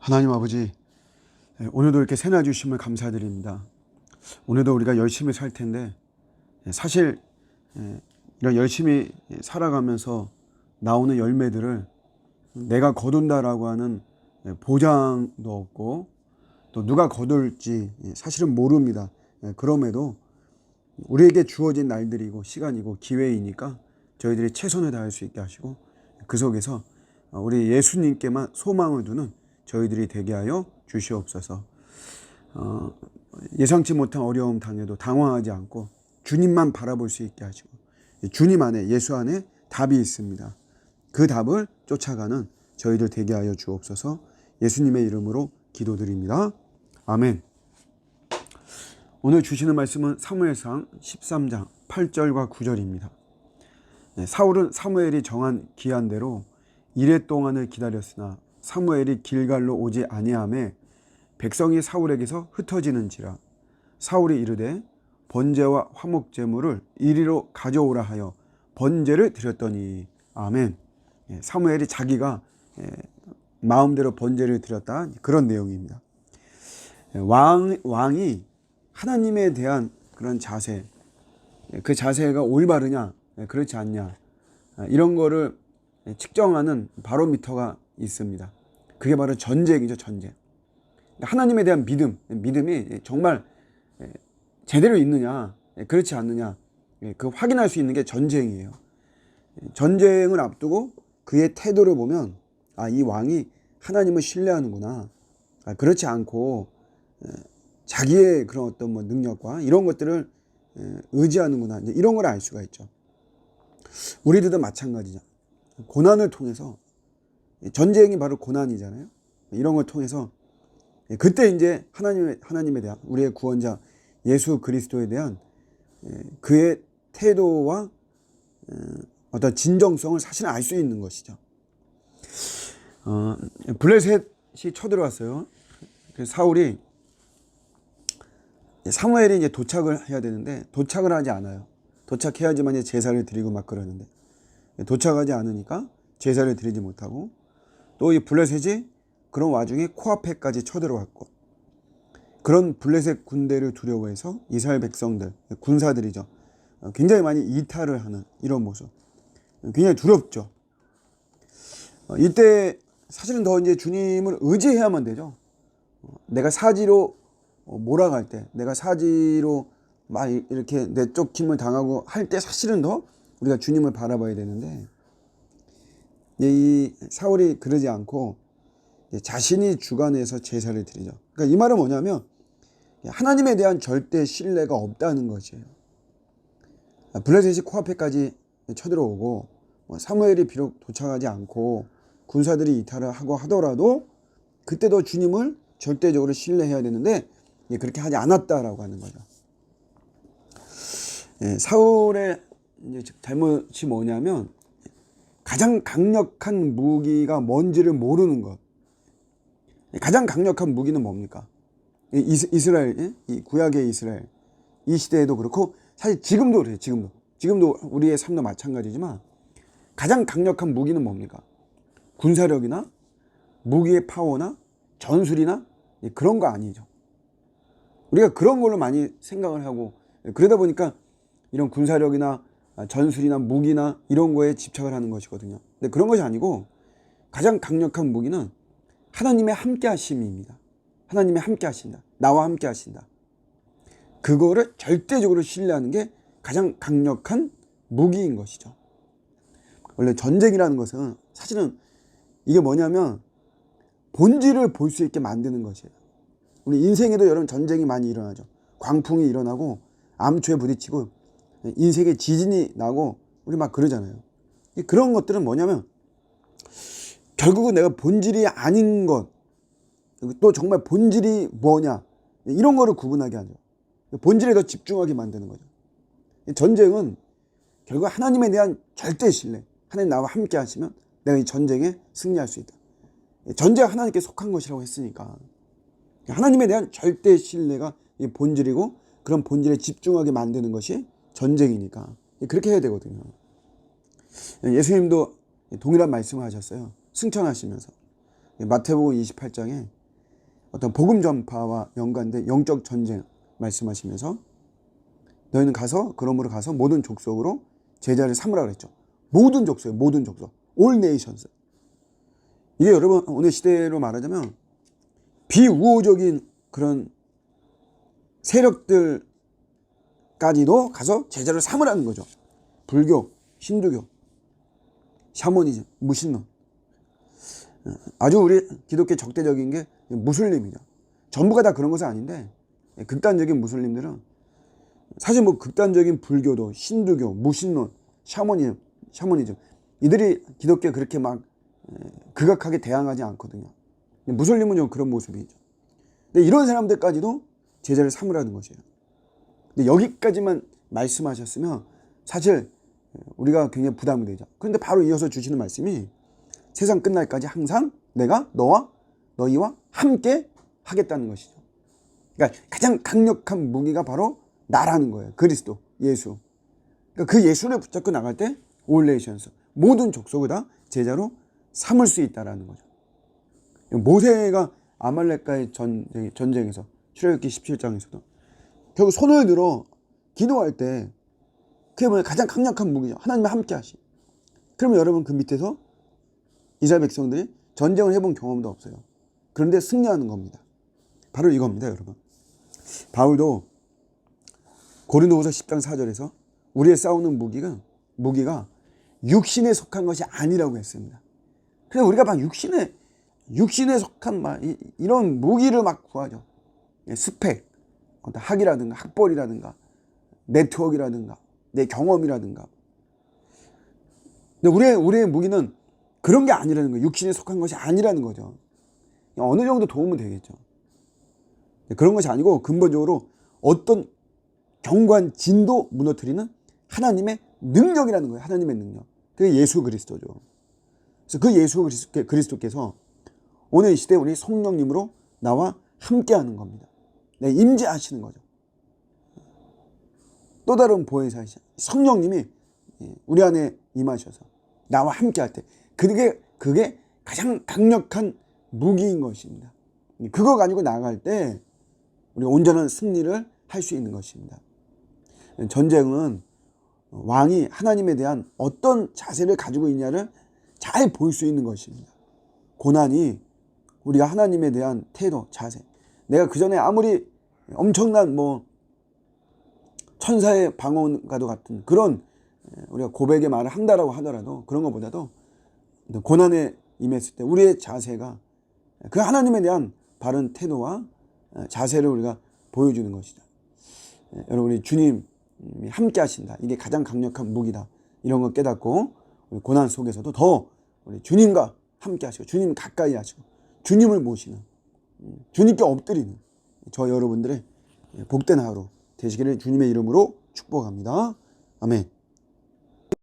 하나님 아버지, 오늘도 이렇게 새날 주심을 감사드립니다. 오늘도 우리가 열심히 살 텐데 사실 이런 열심히 살아가면서 나오는 열매들을 내가 거둔다라고 하는 보장도 없고 또 누가 거둘지 사실은 모릅니다. 그럼에도 우리에게 주어진 날들이고 시간이고 기회이니까 저희들이 최선을 다할 수 있게 하시고 그 속에서 우리 예수님께만 소망을 두는 저희들이 되게 하여 주시옵소서. 예상치 못한 어려움 당해도 당황하지 않고 주님만 바라볼 수 있게 하시고 주님 안에 예수 안에 답이 있습니다. 그 답을 쫓아가는 저희들 되게 하여 주옵소서. 예수님의 이름으로 기도드립니다. 아멘. 오늘 주시는 말씀은 사무엘상 13장 8절과 9절입니다. 사울은 사무엘이 정한 기한대로 이레 동안을 기다렸으나 사무엘이 길갈로 오지 아니하매 백성이 사울에게서 흩어지는지라. 사울이 이르되 번제와 화목 제물을 이리로 가져오라 하여 번제를 드렸더니. 아멘. 사무엘이 자기가 마음대로 번제를 드렸다, 그런 내용입니다. 왕이 하나님에 대한 그런 자세, 그 자세가 올바르냐 그렇지 않냐, 이런 거를 측정하는 바로미터가 있습니다. 그게 바로 전쟁이죠. 전쟁. 하나님에 대한 믿음이 정말 제대로 있느냐 그렇지 않느냐, 그 확인할 수 있는 게 전쟁이에요. 전쟁을 앞두고 그의 태도를 보면 이 왕이 하나님을 신뢰하는구나, 그렇지 않고 자기의 그런 어떤 능력과 이런 것들을 의지하는구나, 이런 걸 알 수가 있죠. 우리들도 마찬가지죠. 고난을 통해서, 전쟁이 바로 고난이잖아요. 이런 걸 통해서 그때 이제 하나님에 대한, 우리의 구원자 예수 그리스도에 대한 그의 태도와 어떤 진정성을 사실은 알 수 있는 것이죠. 블레셋이 쳐들어왔어요. 그래서 사울이, 사무엘이 이제 도착을 해야 되는데 도착을 하지 않아요. 도착해야지만 이제 제사를 드리고 막 그러는데 도착하지 않으니까 제사를 드리지 못하고, 또 이 블레셋이 그런 와중에 코앞에까지 쳐들어왔고, 그런 블레셋 군대를 두려워해서 이스라엘 백성들, 군사들이죠, 굉장히 많이 이탈을 하는 이런 모습, 굉장히 두렵죠. 이때 사실은 더 이제 주님을 의지해야만 되죠. 내가 사지로 몰아갈 때, 내가 사지로 막 이렇게 내쫓김을 당하고 할 때 사실은 더 우리가 주님을 바라봐야 되는데, 이 사울이 그러지 않고 자신이 주관해서 제사를 드리죠. 그러니까 이 말은 뭐냐면 하나님에 대한 절대 신뢰가 없다는 것이에요. 블레셋이 코앞에까지 쳐들어오고 사무엘이 비록 도착하지 않고 군사들이 이탈을 하고 하더라도 그때도 주님을 절대적으로 신뢰해야 되는데 그렇게 하지 않았다라고 하는 거죠. 사울의 이제 잘못이 뭐냐면 가장 강력한 무기가 뭔지를 모르는 것. 가장 강력한 무기는 뭡니까? 이스라엘, 이 구약의 이스라엘, 이 시대에도 그렇고 사실 지금도 그래요. 지금도 우리의 삶도 마찬가지지만 가장 강력한 무기는 뭡니까? 군사력이나 무기의 파워나 전술이나 그런 거 아니죠. 우리가 그런 걸로 많이 생각을 하고, 그러다 보니까 이런 군사력이나 전술이나 무기나 이런 거에 집착을 하는 것이거든요. 근데 그런 것이 아니고 가장 강력한 무기는 하나님의 함께 하심입니다. 하나님의 함께 하신다. 나와 함께 하신다. 그거를 절대적으로 신뢰하는 게 가장 강력한 무기인 것이죠. 원래 전쟁이라는 것은 사실은 이게 뭐냐면 본질을 볼 수 있게 만드는 것이에요. 우리 인생에도 여러분 전쟁이 많이 일어나죠. 광풍이 일어나고 암초에 부딪히고 인생에 지진이 나고 우리 막 그러잖아요. 그런 것들은 뭐냐면 결국은 내가 본질이 아닌 것, 또 정말 본질이 뭐냐, 이런 거를 구분하게 하죠. 본질에 더 집중하게 만드는 거죠. 전쟁은 결국 하나님에 대한 절대 신뢰, 하나님 나와 함께 하시면 내가 이 전쟁에 승리할 수 있다. 전쟁은 하나님께 속한 것이라고 했으니까 하나님에 대한 절대 신뢰가 이 본질이고, 그런 본질에 집중하게 만드는 것이 전쟁이니까 그렇게 해야 되거든요. 예수님도 동일한 말씀을 하셨어요. 승천하시면서 마태복음 28장에 어떤 복음 전파와 연관된 영적 전쟁 말씀하시면서 너희는 가서 그러므로 가서 모든 족속으로 제자를 삼으라 그랬죠. 모든 족속이에요. 모든 족속. All nations. 이게 여러분 오늘 시대로 말하자면 비우호적인 그런 세력들까지도 가서 제자를 삼으라는 거죠. 불교, 힌두교, 샤머니즘, 무신론. 아주 우리 기독교 적대적인 게 무슬림이죠. 전부가 다 그런 것은 아닌데 극단적인 무슬림들은 사실 뭐 극단적인 불교도 힌두교, 무신론, 샤머니즘 이들이 기독교에 그렇게 막 극악하게 대항하지 않거든요. 무슬림은 좀 그런 모습이죠. 근데 이런 사람들까지도 제자를 삼으라는 것이에요. 근데 여기까지만 말씀하셨으면 사실 우리가 굉장히 부담이 되죠. 그런데 바로 이어서 주시는 말씀이 세상 끝날까지 항상 내가 너희와 함께 하겠다는 것이죠. 그러니까 가장 강력한 무기가 바로 나라는 거예요. 그리스도, 예수. 그러니까 그 예수를 붙잡고 나갈 때 올레이션스 모든 족속을 다 제자로 삼을 수 있다라는 거죠. 모세가 아말렉과의 전쟁에서 출애굽기 17장에서도 결국 손을 들어 기도할 때 그게 뭐냐 가장 강력한 무기죠. 하나님과 함께 하시. 그러면 여러분 그 밑에서 이스라엘 백성들이 전쟁을 해본 경험도 없어요. 그런데 승리하는 겁니다. 바로 이겁니다, 여러분. 바울도 고린도후서 10장 4절에서 우리의 싸우는 무기가 육신에 속한 것이 아니라고 했습니다. 그래서 우리가 막 육신에 속한 막 이런 무기를 막 구하죠. 스펙, 학이라든가 학벌이라든가 네트워크라든가 내 경험이라든가. 근데 우리의 무기는 그런 게 아니라는 거예요. 육신에 속한 것이 아니라는 거죠. 어느 정도 도움은 되겠죠. 그런 것이 아니고 근본적으로 어떤 경관 진도 무너뜨리는 하나님의 능력이라는 거예요. 하나님의 능력. 그게 예수 그리스도죠. 그래서 그 예수 그리스도께서 오늘 이 시대에 우리 성령님으로 나와 함께하는 겁니다. 네, 임재하시는 거죠. 또 다른 보혜사이신 성령님이 우리 안에 임하셔서 나와 함께할 때 그게 가장 강력한 무기인 것입니다. 그거 가지고 나아갈 때 우리 온전한 승리를 할 수 있는 것입니다. 전쟁은 왕이 하나님에 대한 어떤 자세를 가지고 있냐를 잘 볼 수 있는 것입니다. 고난이 우리가 하나님에 대한 태도, 자세. 내가 그 전에 아무리 엄청난 천사의 방언과도 같은 그런 우리가 고백의 말을 한다라고 하더라도 그런 것보다도 고난에 임했을 때 우리의 자세가 그 하나님에 대한 바른 태도와 자세를 우리가 보여주는 것이다. 여러분 우리 주님이 함께 하신다. 이게 가장 강력한 무기다. 이런 거 깨닫고 우리 고난 속에서도 더 우리 주님과 함께 하시고 주님 가까이 하시고 주님을 모시는 주님께 엎드리는 저 여러분들의 복된 하루 되시기를 주님의 이름으로 축복합니다. 아멘.